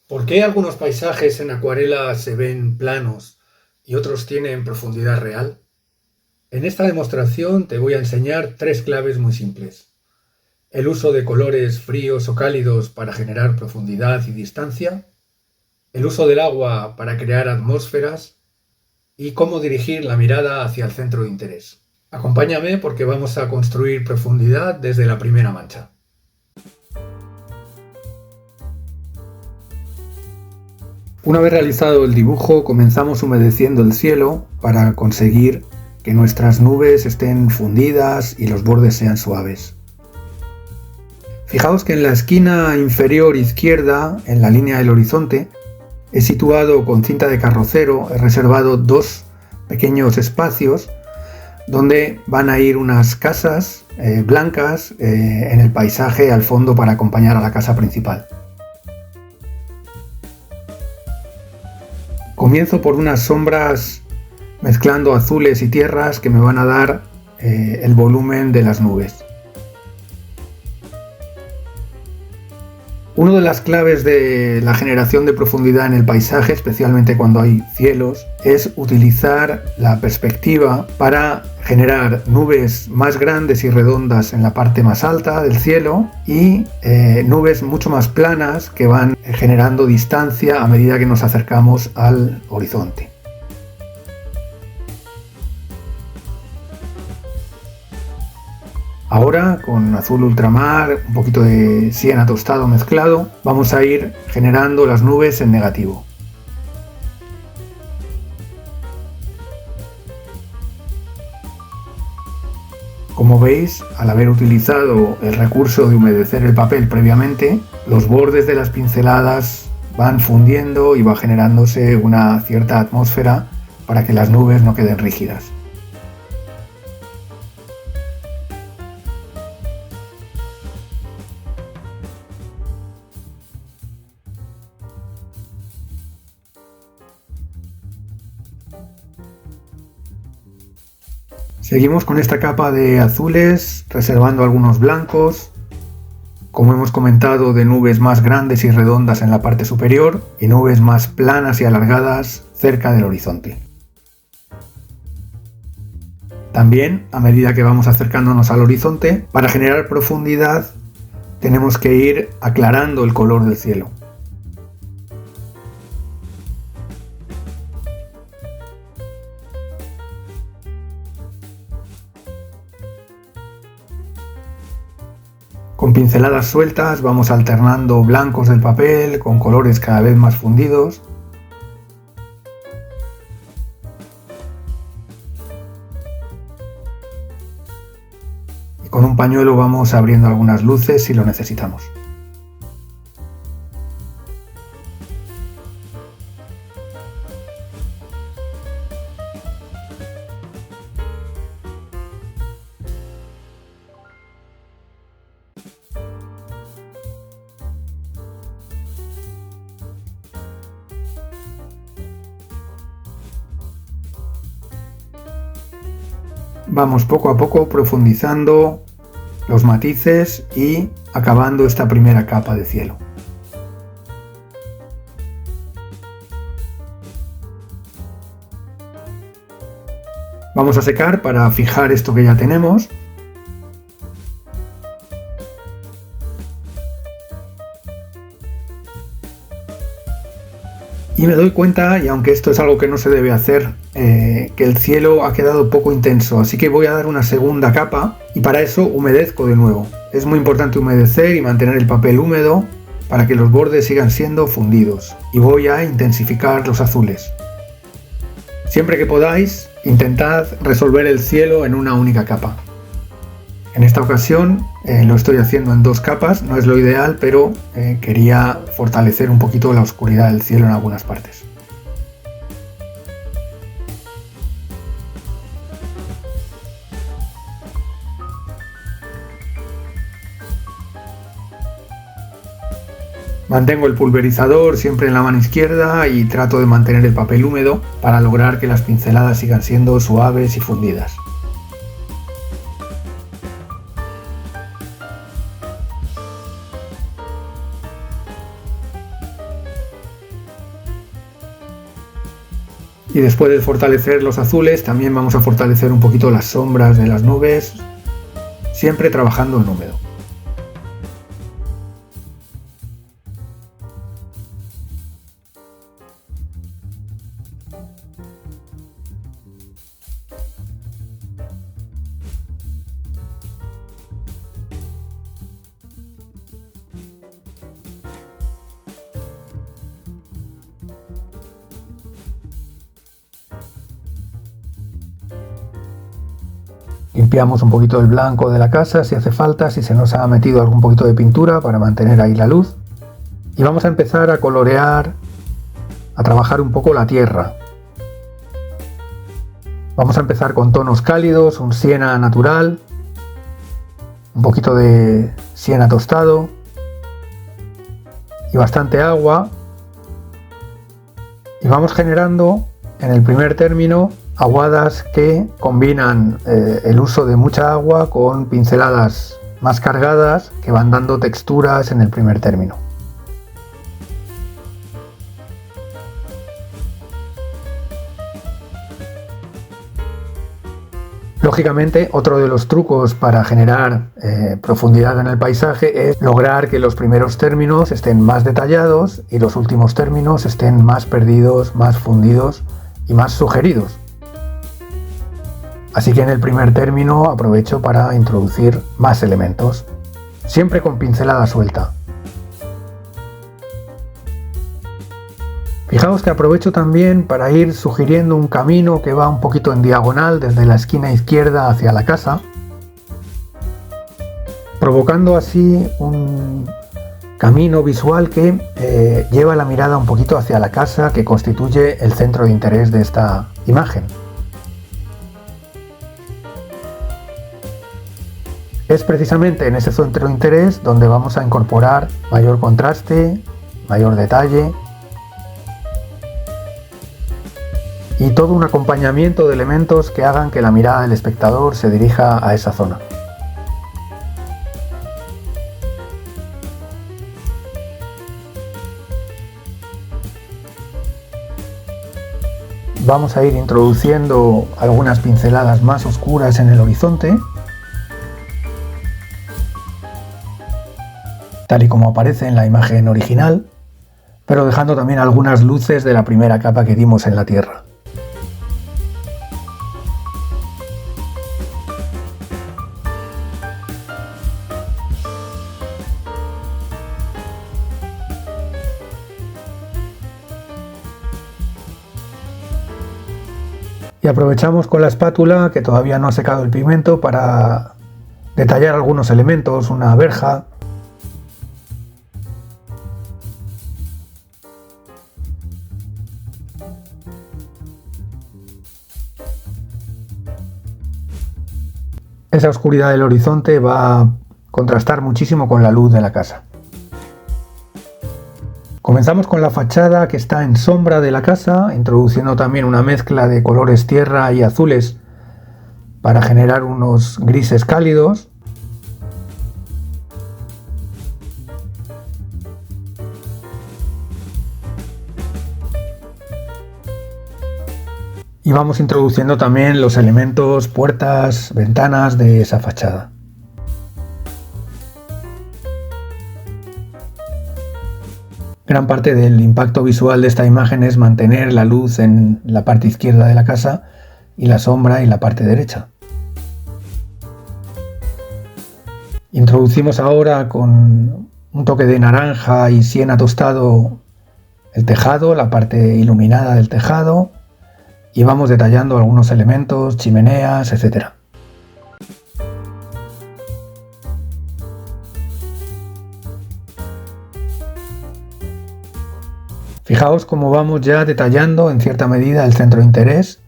¿Por qué algunos paisajes en acuarela se ven planos y otros tienen profundidad real? En esta demostración te voy a enseñar tres claves muy simples. El uso de colores fríos o cálidos para generar profundidad y distancia, el uso del agua para crear atmósferas y cómo dirigir la mirada hacia el centro de interés. Acompáñame porque vamos a construir profundidad desde la primera mancha. Una vez realizado el dibujo, comenzamos humedeciendo el cielo para conseguir que nuestras nubes estén fundidas y los bordes sean suaves. Fijaos que en la esquina inferior izquierda, en la línea del horizonte, he situado con cinta de carrocero, he reservado dos pequeños espacios donde van a ir unas casas blancas en el paisaje al fondo para acompañar a la casa principal. Comienzo por unas sombras mezclando azules y tierras que me van a dar el volumen de las nubes. Una de las claves de la generación de profundidad en el paisaje, especialmente cuando hay cielos, es utilizar la perspectiva para generar nubes más grandes y redondas en la parte más alta del cielo y nubes mucho más planas que van generando distancia a medida que nos acercamos al horizonte. Ahora, con azul ultramar, un poquito de siena tostado mezclado, vamos a ir generando las nubes en negativo. Como veis, al haber utilizado el recurso de humedecer el papel previamente, los bordes de las pinceladas van fundiendo y va generándose una cierta atmósfera para que las nubes no queden rígidas. Seguimos con esta capa de azules, reservando algunos blancos, como hemos comentado, de nubes más grandes y redondas en la parte superior y nubes más planas y alargadas cerca del horizonte. También, a medida que vamos acercándonos al horizonte, para generar profundidad tenemos que ir aclarando el color del cielo. Con pinceladas sueltas vamos alternando blancos del papel con colores cada vez más fundidos. Y con un pañuelo vamos abriendo algunas luces si lo necesitamos. Vamos poco a poco profundizando los matices y acabando esta primera capa de cielo. Vamos a secar para fijar esto que ya tenemos. Y me doy cuenta, y aunque esto es algo que no se debe hacer, que el cielo ha quedado poco intenso, así que voy a dar una segunda capa y para eso humedezco de nuevo. Es muy importante humedecer y mantener el papel húmedo para que los bordes sigan siendo fundidos. Y voy a intensificar los azules. Siempre que podáis, intentad resolver el cielo en una única capa. En esta ocasión lo estoy haciendo en dos capas, no es lo ideal, pero quería fortalecer un poquito la oscuridad del cielo en algunas partes. Mantengo el pulverizador siempre en la mano izquierda y trato de mantener el papel húmedo para lograr que las pinceladas sigan siendo suaves y fundidas. Y después de fortalecer los azules, también vamos a fortalecer un poquito las sombras de las nubes, siempre trabajando en húmedo. Limpiamos un poquito el blanco de la casa si hace falta, si se nos ha metido algún poquito de pintura para mantener ahí la luz. Y vamos a empezar a colorear, a trabajar un poco la tierra. Vamos a empezar con tonos cálidos, un siena natural, un poquito de siena tostado y bastante agua. Y vamos generando en el primer término aguadas que combinan el uso de mucha agua con pinceladas más cargadas que van dando texturas en el primer término. Lógicamente, otro de los trucos para generar profundidad en el paisaje es lograr que los primeros términos estén más detallados y los últimos términos estén más perdidos, más fundidos y más sugeridos. Así que en el primer término aprovecho para introducir más elementos, siempre con pincelada suelta. Fijaos que aprovecho también para ir sugiriendo un camino que va un poquito en diagonal desde la esquina izquierda hacia la casa, provocando así un camino visual que lleva la mirada un poquito hacia la casa, que constituye el centro de interés de esta imagen. Es precisamente en ese centro de interés donde vamos a incorporar mayor contraste, mayor detalle y todo un acompañamiento de elementos que hagan que la mirada del espectador se dirija a esa zona. Vamos a ir introduciendo algunas pinceladas más oscuras en el horizonte, tal y como aparece en la imagen original, pero dejando también algunas luces de la primera capa que dimos en la tierra. Y aprovechamos con la espátula, que todavía no ha secado el pigmento, para detallar algunos elementos, una verja. Esa oscuridad del horizonte va a contrastar muchísimo con la luz de la casa. Comenzamos con la fachada que está en sombra de la casa, introduciendo también una mezcla de colores tierra y azules para generar unos grises cálidos. Y vamos introduciendo también los elementos, puertas, ventanas de esa fachada. Gran parte del impacto visual de esta imagen es mantener la luz en la parte izquierda de la casa y la sombra en la parte derecha. Introducimos ahora con un toque de naranja y siena tostado el tejado, la parte iluminada del tejado, y vamos detallando algunos elementos, chimeneas, etc. Fijaos cómo vamos ya detallando en cierta medida el centro de interés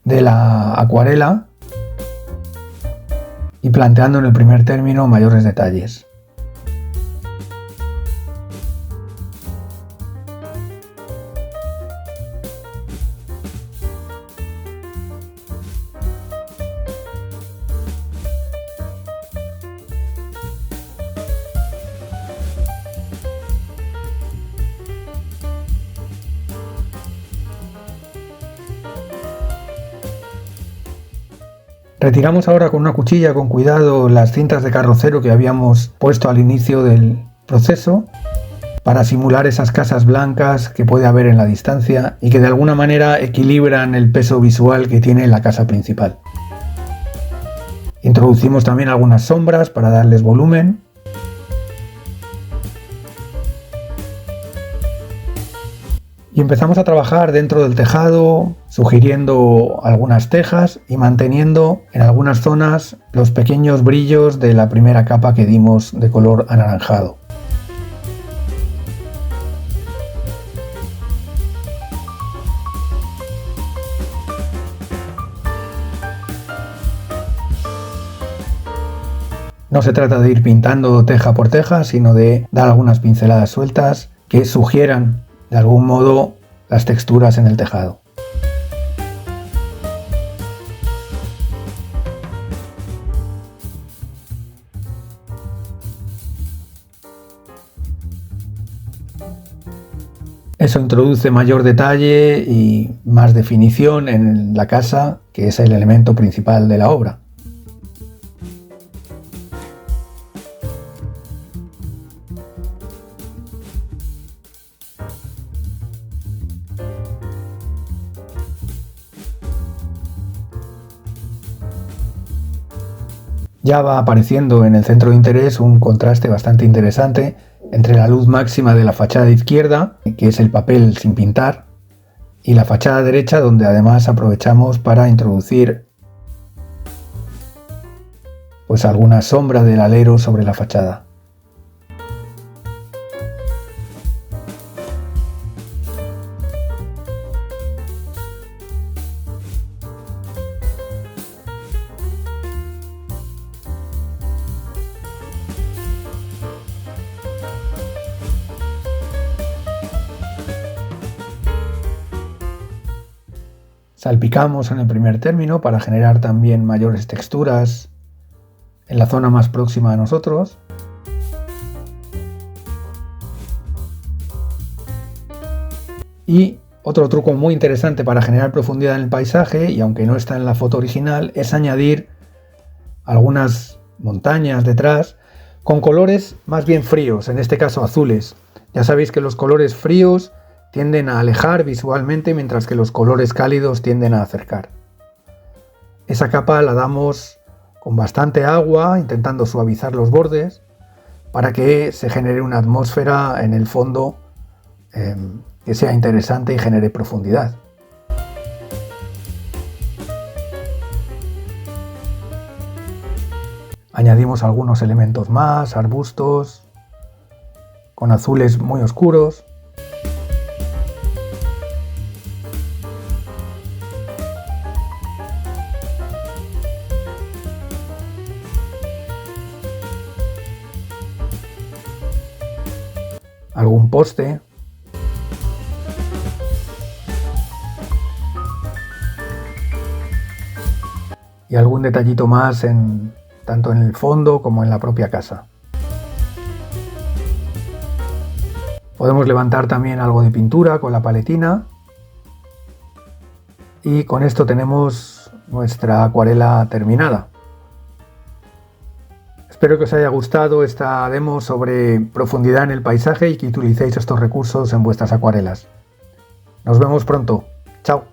de la acuarela y planteando en el primer término mayores detalles. Retiramos ahora con una cuchilla con cuidado las cintas de carrocero que habíamos puesto al inicio del proceso para simular esas casas blancas que puede haber en la distancia y que de alguna manera equilibran el peso visual que tiene la casa principal. Introducimos también algunas sombras para darles volumen. Y empezamos a trabajar dentro del tejado, sugiriendo algunas tejas y manteniendo en algunas zonas los pequeños brillos de la primera capa que dimos de color anaranjado. No se trata de ir pintando teja por teja, sino de dar algunas pinceladas sueltas que sugieran de algún modo las texturas en el tejado. Eso introduce mayor detalle y más definición en la casa, que es el elemento principal de la obra. Ya va apareciendo en el centro de interés un contraste bastante interesante entre la luz máxima de la fachada izquierda, que es el papel sin pintar, y la fachada derecha, donde además aprovechamos para introducir pues alguna sombra del alero sobre la fachada. Salpicamos en el primer término para generar también mayores texturas en la zona más próxima a nosotros. Y otro truco muy interesante para generar profundidad en el paisaje, y aunque no está en la foto original, es añadir algunas montañas detrás con colores más bien fríos, en este caso azules. Ya sabéis que los colores fríos tienden a alejar visualmente, mientras que los colores cálidos tienden a acercar. Esa capa la damos con bastante agua, intentando suavizar los bordes, para que se genere una atmósfera en el fondo que sea interesante y genere profundidad. Añadimos algunos elementos más, arbustos, con azules muy oscuros. Algún poste. Y algún detallito más tanto en el fondo como en la propia casa. Podemos levantar también algo de pintura con la paletina. Y con esto tenemos nuestra acuarela terminada. Espero que os haya gustado esta demo sobre profundidad en el paisaje y que utilicéis estos recursos en vuestras acuarelas. Nos vemos pronto. Chao.